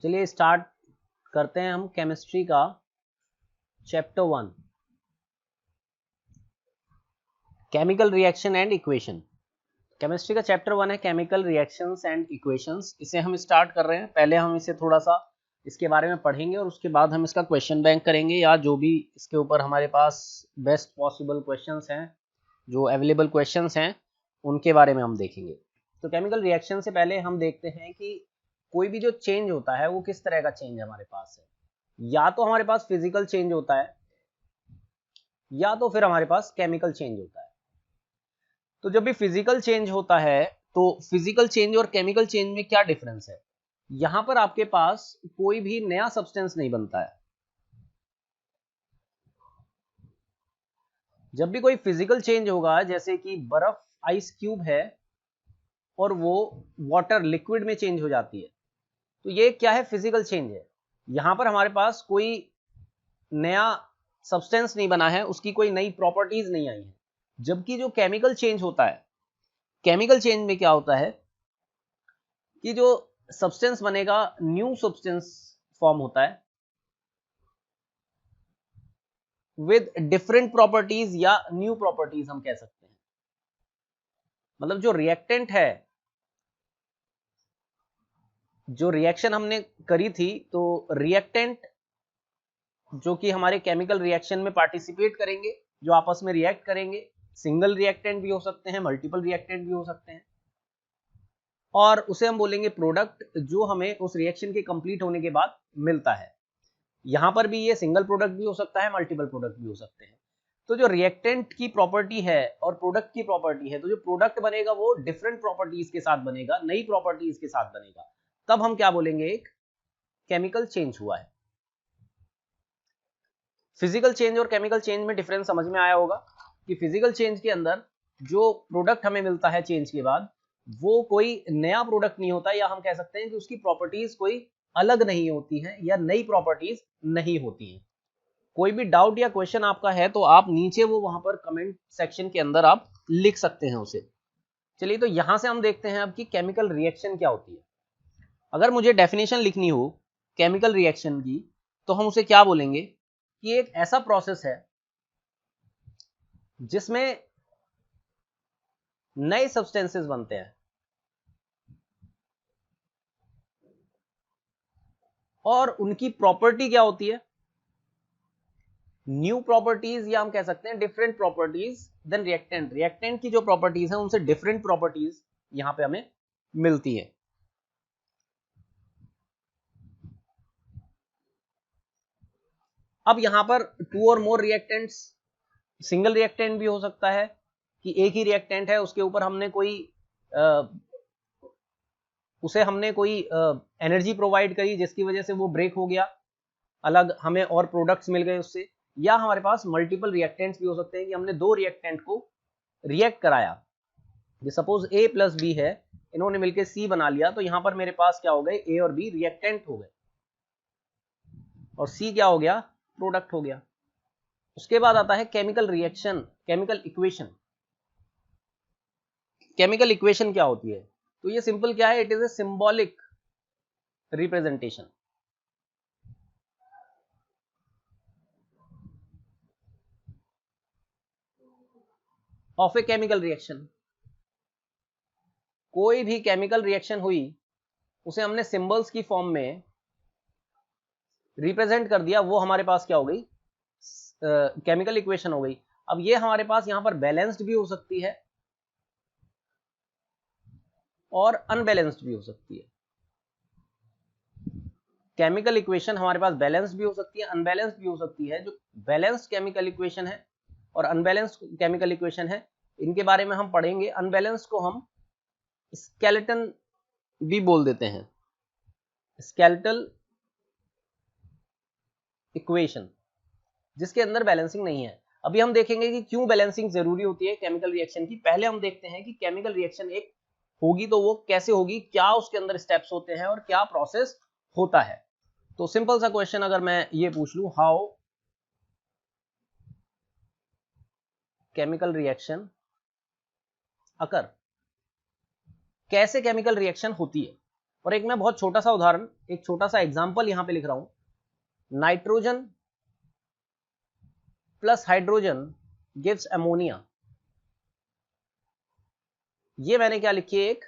चलिए स्टार्ट करते हैं हम केमिस्ट्री का chapter 1 chemical reaction and equation. Chemistry का चैप्टर 1 है केमिकल रिएक्शंस एंड इक्वेशंस। इसे हम स्टार्ट कर रहे हैं। पहले हम इसे थोड़ा सा इसके बारे में पढ़ेंगे और उसके बाद हम इसका क्वेश्चन बैंक करेंगे या जो भी इसके ऊपर हमारे पास बेस्ट पॉसिबल क्वेश्चंस हैं, जो अवेलेबल क्वेश्चंस हैं, उनके बारे में हम देखेंगे। तो केमिकल रिएक्शन से पहले हम देखते हैं कि कोई भी जो चेंज होता है वो किस तरह का चेंज हमारे पास है। या तो हमारे पास फिजिकल चेंज होता है या तो फिर हमारे पास केमिकल चेंज होता है। तो जब भी फिजिकल चेंज होता है तो फिजिकल चेंज और केमिकल चेंज में क्या डिफरेंस है? यहां पर आपके पास कोई भी नया सब्सटेंस नहीं बनता है। जब भी कोई फिजिकल चेंज होगा, जैसे कि बर्फ आइस क्यूब है और वो वाटर लिक्विड में चेंज हो जाती है, तो ये क्या है? फिजिकल चेंज है। यहां पर हमारे पास कोई नया सब्सटेंस नहीं बना है, उसकी कोई नई प्रॉपर्टीज नहीं आई है। जबकि जो केमिकल चेंज होता है, केमिकल चेंज में क्या होता है कि जो सब्सटेंस बनेगा न्यू सब्सटेंस फॉर्म होता है विद डिफरेंट प्रॉपर्टीज या न्यू प्रॉपर्टीज हम कह सकते हैं। मतलब जो रिएक्टेंट है, जो रिएक्शन हमने करी थी, तो रिएक्टेंट जो कि हमारे केमिकल रिएक्शन में पार्टिसिपेट करेंगे, जो आपस में रिएक्ट करेंगे, सिंगल रिएक्टेंट भी हो सकते हैं, मल्टीपल रिएक्टेंट भी हो सकते हैं, और उसे हम बोलेंगे प्रोडक्ट, जो हमें उस रिएक्शन के कंप्लीट होने के बाद मिलता है। यहां पर भी ये सिंगल प्रोडक्ट भी हो सकता है, मल्टीपल प्रोडक्ट भी हो सकते हैं। तो जो रिएक्टेंट की प्रॉपर्टी है और प्रोडक्ट की प्रॉपर्टी है, तो जो प्रोडक्ट बनेगा वो डिफरेंट प्रॉपर्टीज के साथ बनेगा, नई प्रॉपर्टीज के साथ बनेगा। तब हम क्या बोलेंगे? एक केमिकल चेंज हुआ है। फिजिकल चेंज और केमिकल चेंज में डिफरेंस समझ में आया होगा कि फिजिकल चेंज के अंदर जो प्रोडक्ट हमें मिलता है चेंज के बाद, वो कोई नया प्रोडक्ट नहीं होता, या हम कह सकते हैं कि उसकी प्रॉपर्टीज कोई अलग नहीं होती हैं या नई प्रॉपर्टीज नहीं होती हैं। कोई भी डाउट या क्वेश्चन आपका है तो आप नीचे वो वहां पर कमेंट सेक्शन के अंदर आप लिख सकते हैं उसे। चलिए, तो यहां से हम देखते हैं अब कि केमिकल रिएक्शन क्या होती है। अगर मुझे डेफिनेशन लिखनी हो केमिकल रिएक्शन की, तो हम उसे क्या बोलेंगे कि एक ऐसा प्रोसेस है जिसमें नए सब्सटेंसेस बनते हैं और उनकी प्रॉपर्टी क्या होती है? न्यू प्रॉपर्टीज, या हम कह सकते हैं different properties than reactant. Reactant की जो प्रॉपर्टीज हैं उनसे डिफरेंट प्रॉपर्टीज यहां पे हमें मिलती है। अब यहां पर टू और मोर रिएक्टेंट्स, सिंगल रिएक्टेंट भी हो सकता है कि एक ही रिएक्टेंट है, उसके ऊपर हमने कोई उसे हमने कोई एनर्जी प्रोवाइड करी जिसकी वजह से वो ब्रेक हो गया, अलग हमें और प्रोडक्ट्स मिल गए उससे। या हमारे पास मल्टीपल रिएक्टेंट्स भी हो सकते हैं कि हमने दो रिएक्टेंट को रिएक्ट कराया। सपोज ए प्लस बी है, इन्होंने मिलकर सी बना लिया, तो यहां पर मेरे पास क्या हो गए? ए और बी रिएक्टेंट हो गए और सी क्या हो गया? प्रोडक्ट हो गया। उसके बाद आता है chemical reaction, chemical equation. Chemical equation क्या होती है? तो ये सिंपल क्या है? It is a symbolic representation of a chemical reaction. कोई भी केमिकल रिएक्शन हुई, उसे हमने सिंबल्स की फॉर्म में रिप्रेजेंट कर दिया, वो हमारे पास क्या हो गई? केमिकल इक्वेशन हो गई। अब ये हमारे पास यहां पर बैलेंस्ड भी हो सकती है और अनबैलेंस्ड भी हो सकती है। केमिकल इक्वेशन हमारे पास बैलेंस्ड भी हो सकती है, अनबैलेंस्ड भी हो सकती है। जो बैलेंस्ड केमिकल इक्वेशन है और अनबैलेंस्ड केमिकल इक्वेशन है, इनके बारे में हम पढ़ेंगे। अनबैलेंस्ड को हम स्केलेटन भी बोल देते हैं, स्केलेटल इक्वेशन, जिसके अंदर बैलेंसिंग नहीं है। अभी हम देखेंगे कि क्यों बैलेंसिंग जरूरी होती है केमिकल रिएक्शन की। पहले हम देखते हैं कि केमिकल रिएक्शन एक होगी तो वो कैसे होगी, क्या उसके अंदर स्टेप्स होते हैं और क्या प्रोसेस होता है। तो सिंपल सा क्वेश्चन अगर मैं ये पूछ लूं, हाउ केमिकल रिएक्शन अकर, कैसे केमिकल रिएक्शन होती है? और एक मैं बहुत छोटा सा उदाहरण, एक छोटा सा एग्जांपल यहां पे लिख रहा हूं, nitrogen plus hydrogen gives ammonia. ये मैंने क्या लिखी है, एक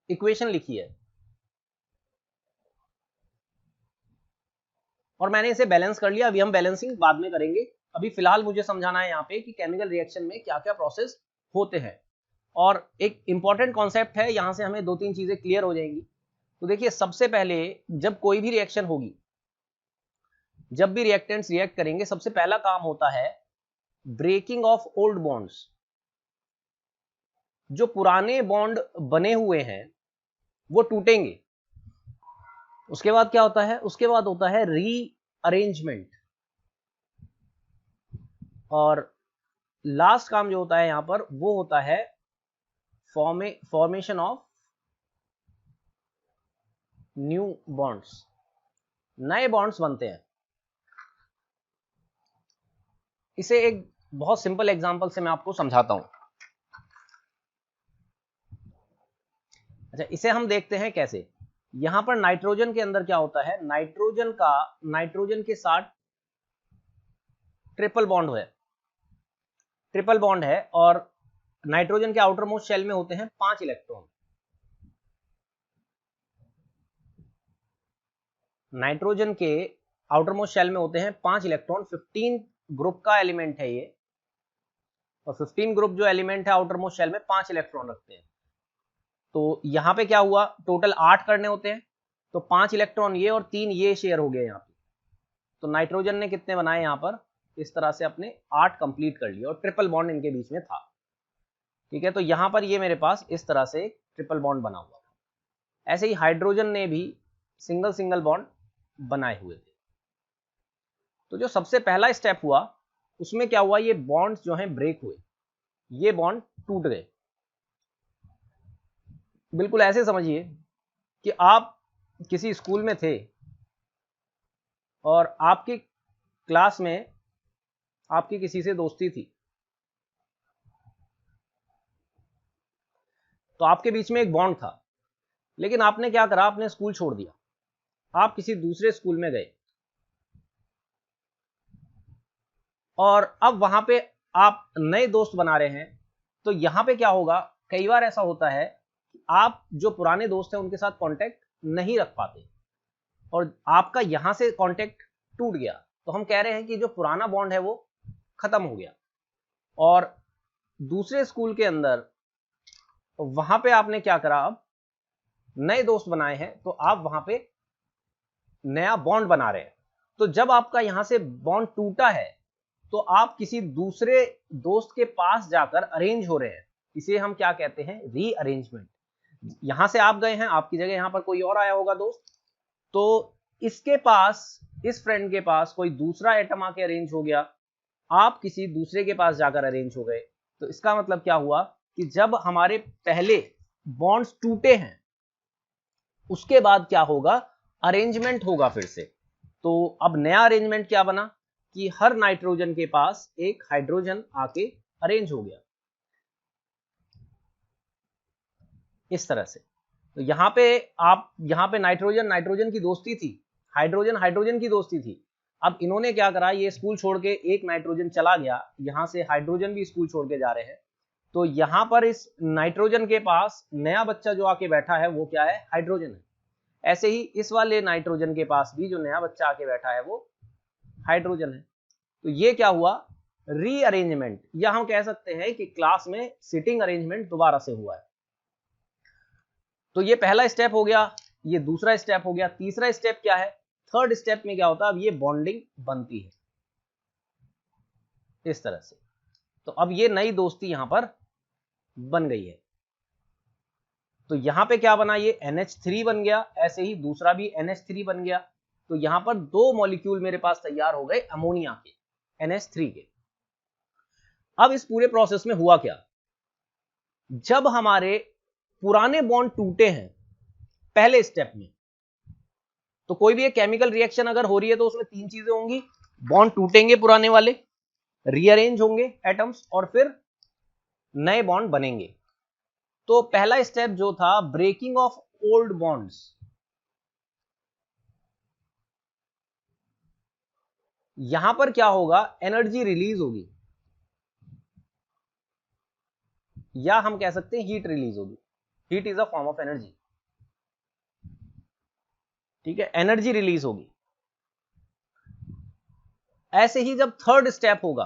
इक्वेशन लिखी है, और मैंने इसे बैलेंस कर लिया। अभी हम बैलेंसिंग बाद में करेंगे, अभी फिलहाल मुझे समझाना है यहाँ पे कि केमिकल रिएक्शन में क्या क्या प्रोसेस होते हैं। और एक इंपॉर्टेंट कॉन्सेप्ट है, यहां से हमें 2-3 चीजें क्लियर हो जाएंगी। तो देखिए, सबसे पहले जब कोई भी रिएक्शन होगी, जब भी रिएक्टेंट्स रिएक्ट करेंगे, सबसे पहला काम होता है ब्रेकिंग ऑफ ओल्ड बॉन्ड्स। जो पुराने बॉन्ड बने हुए हैं वो टूटेंगे। उसके बाद क्या होता है, उसके बाद होता है रीअरेंजमेंट। और लास्ट काम जो होता है यहां पर वो होता है फॉर्मेशन ऑफ न्यू बॉन्ड्स। नए बॉन्ड्स बनते हैं। इसे एक बहुत सिंपल एग्जांपल से मैं आपको समझाता हूं। अच्छा, इसे हम देखते हैं कैसे। यहां पर नाइट्रोजन के अंदर क्या होता है, नाइट्रोजन के साथ ट्रिपल बॉन्ड है, ट्रिपल बॉन्ड है, और नाइट्रोजन के आउटर मोस्ट शेल में होते हैं 5 इलेक्ट्रॉन। नाइट्रोजन के आउटर मोस्ट शेल में होते हैं 5 इलेक्ट्रॉन। 15 ग्रुप का एलिमेंट है ये, और 15 ग्रुप जो एलिमेंट है आउटर मोस्ट शेल में 5 इलेक्ट्रॉन रखते हैं। तो यहां पे क्या हुआ, टोटल 8 करने होते हैं, तो 5 इलेक्ट्रॉन ये और 3 ये शेयर हो गए यहाँ पे। तो नाइट्रोजन ने कितने बनाए यहाँ पर, इस तरह से अपने 8 कंप्लीट कर लिए, और ट्रिपल बॉन्ड इनके बीच में था। ठीक है, तो यहां पर ये मेरे पास इस तरह से ट्रिपल बॉन्ड बना हुआ था। ऐसे ही हाइड्रोजन ने भी सिंगल सिंगल बॉन्ड बनाए हुए थे। तो जो सबसे पहला स्टेप हुआ उसमें क्या हुआ, ये बॉन्ड्स जो हैं ब्रेक हुए, ये बॉन्ड टूट गए। बिल्कुल ऐसे समझिए कि आप किसी स्कूल में थे और आपकी क्लास में आपकी किसी से दोस्ती थी, तो आपके बीच में एक बॉन्ड था, लेकिन आपने क्या करा, आपने स्कूल छोड़ दिया, आप किसी दूसरे स्कूल में गए, और अब वहां पे आप नए दोस्त बना रहे हैं। तो यहां पे क्या होगा, कई बार ऐसा होता है कि आप जो पुराने दोस्त हैं उनके साथ कांटेक्ट नहीं रख पाते, और आपका यहां से कांटेक्ट टूट गया। तो हम कह रहे हैं कि जो पुराना बॉन्ड है वो खत्म हो गया। और दूसरे स्कूल के अंदर वहां पे आपने क्या करा, अब नए दोस्त बनाए हैं, तो आप वहां पे नया बॉन्ड बना रहे हैं। तो जब आपका यहां से बॉन्ड टूटा है, तो आप किसी दूसरे दोस्त के पास जाकर अरेंज हो रहे हैं। इसे हम क्या कहते हैं, रीअरेंजमेंट। यहां से आप गए हैं, आपकी जगह यहां पर कोई और आया होगा दोस्त, तो इसके पास, इस फ्रेंड के पास कोई दूसरा एटम आके अरेंज हो गया, आप किसी दूसरे के पास जाकर अरेंज हो गए। तो इसका मतलब क्या हुआ कि जब हमारे पहले बॉन्ड्स टूटे हैं, उसके बाद क्या होगा, अरेंजमेंट होगा फिर से। तो अब नया अरेंजमेंट क्या बना कि हर नाइट्रोजन के पास एक हाइड्रोजन आके अरेंज हो गया, इस तरह से। तो यहां पे नाइट्रोजन की दोस्ती थी, हाइड्रोजन की दोस्ती थी। अब इन्होंने क्या करा, ये स्कूल छोड़ के एक नाइट्रोजन चला गया, यहां से हाइड्रोजन भी स्कूल छोड़ के जा रहे हैं। तो यहां पर इस नाइट्रोजन के पास नया बच्चा जो आके बैठा है वो क्या है, हाइड्रोजन है। ऐसे ही इस वाले नाइट्रोजन के पास भी जो नया बच्चा आके बैठा है वो हाइड्रोजन है। तो ये क्या हुआ, रीअरेंजमेंट, या हम कह सकते हैं कि क्लास में सिटिंग अरेंजमेंट दोबारा से हुआ है। तो ये पहला स्टेप हो गया, ये दूसरा स्टेप हो गया। तीसरा स्टेप क्या है, थर्ड स्टेप में क्या होता है, अब ये बॉन्डिंग बनती है इस तरह से। तो अब ये नई दोस्ती यहां पर बन गई है। तो यहां पे क्या बना, ये NH3 बन गया, ऐसे ही दूसरा भी NH3 बन गया। तो यहां पर 2 मॉलिक्यूल मेरे पास तैयार हो गए अमोनिया के, NH3 के। अब इस पूरे प्रोसेस में हुआ क्या, जब हमारे पुराने बॉन्ड टूटे हैं पहले स्टेप में, तो कोई भी एक केमिकल रिएक्शन अगर हो रही है तो उसमें 3 चीजें होंगी, बॉन्ड टूटेंगे पुराने वाले, रीअरेंज होंगे एटम्स, और फिर नए बॉन्ड बनेंगे। तो पहला स्टेप जो था ब्रेकिंग ऑफ ओल्ड बॉन्ड्स, यहां पर क्या होगा, एनर्जी रिलीज होगी, या हम कह सकते हैं हीट रिलीज होगी। Heat is a form of energy, ठीक है, एनर्जी रिलीज होगी। ऐसे ही जब थर्ड स्टेप होगा,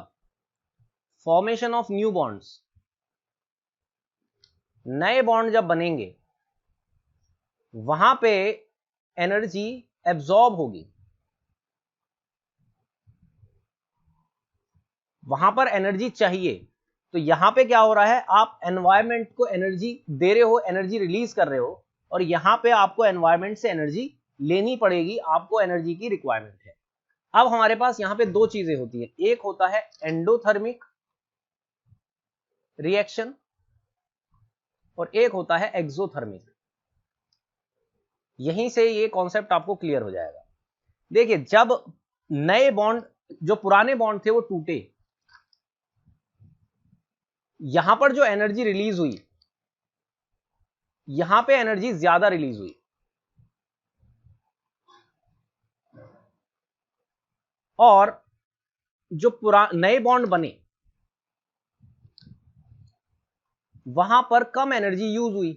फॉर्मेशन ऑफ न्यू बॉन्ड्स, नए बॉन्ड जब बनेंगे वहां पे एनर्जी एब्जॉर्ब होगी, वहां पर एनर्जी चाहिए। तो यहां पे क्या हो रहा है, आप एनवायरमेंट को एनर्जी दे रहे हो, एनर्जी रिलीज कर रहे हो, और यहां पे आपको एनवायरमेंट से एनर्जी लेनी पड़ेगी, आपको एनर्जी की रिक्वायरमेंट है। अब हमारे पास यहां पे दो चीजें होती है, एक होता है एंडोथर्मिक रिएक्शन और एक होता है एक्सोथर्मिक। यहीं से ये कॉन्सेप्ट आपको क्लियर हो जाएगा। देखिए, जब नए बॉन्ड, जो पुराने बॉन्ड थे वो टूटे, यहां पर जो एनर्जी रिलीज हुई, यहां पे एनर्जी ज्यादा रिलीज हुई, और जो नए बॉन्ड बने वहां पर कम एनर्जी यूज हुई।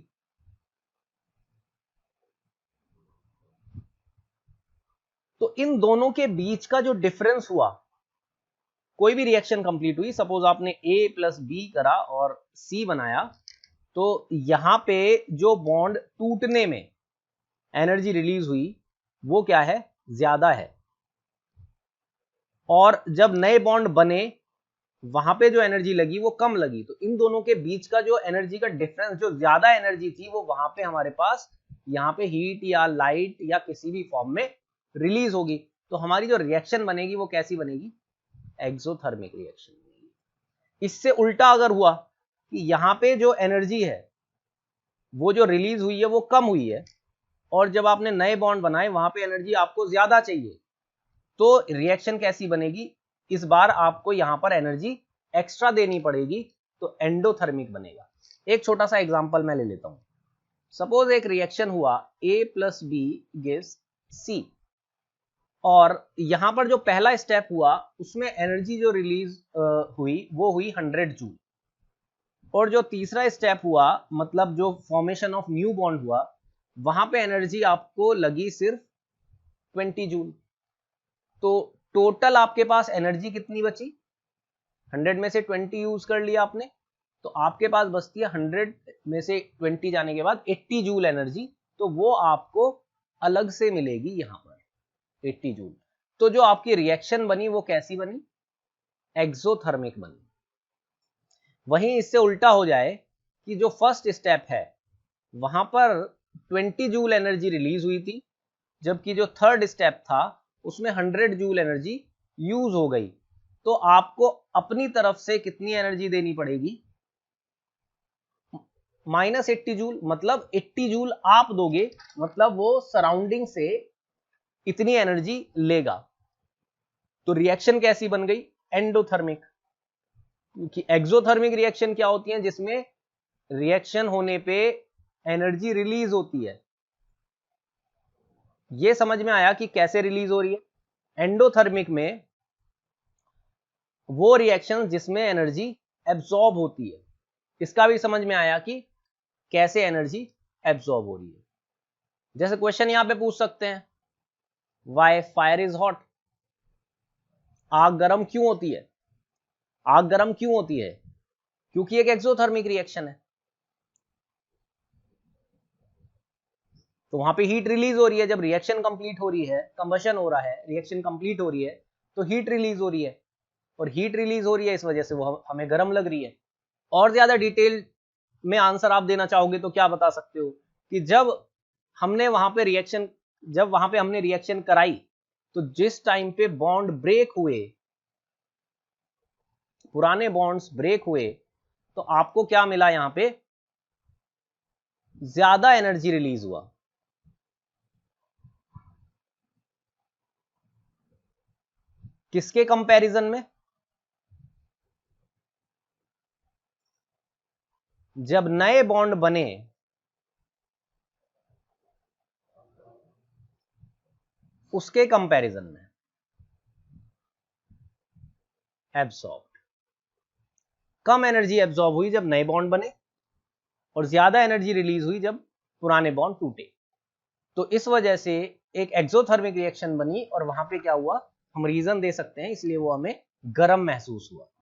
तो इन दोनों के बीच का जो डिफरेंस हुआ, कोई भी रिएक्शन कंप्लीट हुई, सपोज आपने A प्लस बी करा और C बनाया, तो यहां पे जो बॉन्ड टूटने में एनर्जी रिलीज हुई वो क्या है, ज्यादा है, और जब नए बॉन्ड बने वहां पे जो एनर्जी लगी वो कम लगी। तो इन दोनों के बीच का जो एनर्जी का डिफरेंस, जो ज्यादा एनर्जी थी, वो वहां पे हमारे पास यहां पे हीट या लाइट या किसी भी फॉर्म में रिलीज होगी। तो हमारी जो रिएक्शन बनेगी वो कैसी बनेगी, एक्सोथर्मिक रिएक्शन बनेगी। इससे उल्टा अगर हुआ कि यहां पे जो एनर्जी है वो जो रिलीज हुई है वो कम हुई है, और जब आपने नए बॉन्ड बनाए वहां पे एनर्जी आपको ज्यादा चाहिए, तो रिएक्शन कैसी बनेगी, इस बार आपको यहां पर एनर्जी एक्स्ट्रा देनी पड़ेगी, तो एंडोथर्मिक बनेगा। एक छोटा सा एग्जांपल मैं ले लेता हूं। सपोज एक रिएक्शन हुआ A plus B gives C, और यहां पर जो पहला स्टेप हुआ उसमें एनर्जी जो रिलीज हुई वो हुई 100 जूल, और जो तीसरा स्टेप हुआ, मतलब जो फॉर्मेशन ऑफ न्यू बॉन्ड हुआ, वहां पे एनर्जी आपको लगी सिर्फ 20 जूल। तो टोटल आपके पास एनर्जी कितनी बची, 100 में से 20 यूज कर लिया आपने, तो आपके पास बचती है 100 में से 20 जाने के बाद 80 जूल एनर्जी। तो वो आपको अलग से मिलेगी यहां पर 80 जूल। तो जो आपकी रिएक्शन बनी वो कैसी बनी, एक्सोथर्मिक बनी। वहीं इससे उल्टा हो जाए कि जो फर्स्ट स्टेप है वहां पर 20 जूल एनर्जी रिलीज हुई थी, जबकि जो थर्ड स्टेप था उसमें 100 जूल एनर्जी यूज हो गई, तो आपको अपनी तरफ से कितनी एनर्जी देनी पड़ेगी, -80 जूल। मतलब 80 जूल आप दोगे, मतलब वो सराउंडिंग से इतनी एनर्जी लेगा। तो रिएक्शन कैसी बन गई, एंडोथर्मिक। क्योंकि एक्सोथर्मिक रिएक्शन क्या होती है, जिसमें रिएक्शन होने पे एनर्जी रिलीज होती है। ये समझ में आया कि कैसे रिलीज हो रही है। एंडोथर्मिक में वो रिएक्शन जिसमें एनर्जी एब्सॉर्ब होती है, इसका भी समझ में आया कि कैसे एनर्जी एब्सॉर्ब हो रही है। जैसे क्वेश्चन यहां पे पूछ सकते हैं, वाई फायर इज हॉट, आग गर्म क्यों होती है, आग गर्म क्यों होती है, क्योंकि एक एक्सोथर्मिक रिएक्शन है, तो वहां पे हीट रिलीज हो रही है। जब रिएक्शन कंप्लीट हो रही है, कंबशन हो रहा है, रिएक्शन कंप्लीट हो रही है, तो हीट रिलीज हो रही है, और हीट रिलीज हो रही है, इस वजह से वो हमें गर्म लग रही है। और ज्यादा डिटेल में आंसर आप देना चाहोगे तो क्या बता सकते हो कि जब हमने वहां पे रिएक्शन, जब वहां पे हमने रिएक्शन कराई, तो जिस टाइम पे बॉन्ड ब्रेक हुए, पुराने बॉन्ड्स ब्रेक हुए, तो आपको क्या मिला, यहां पे ज्यादा एनर्जी रिलीज हुआ। किसके कंपैरिजन में, जब नए बॉन्ड बने उसके कंपैरिजन में। एब्सॉर्ब्ड। कम एनर्जी एब्सॉर्ब हुई जब नए बॉन्ड बने और ज्यादा एनर्जी रिलीज हुई जब पुराने बॉन्ड टूटे। तो इस वजह से एक एक्सोथर्मिक रिएक्शन बनी और वहां पे क्या हुआ, हम रीजन दे सकते हैं, इसलिए वो हमें गर्म महसूस हुआ।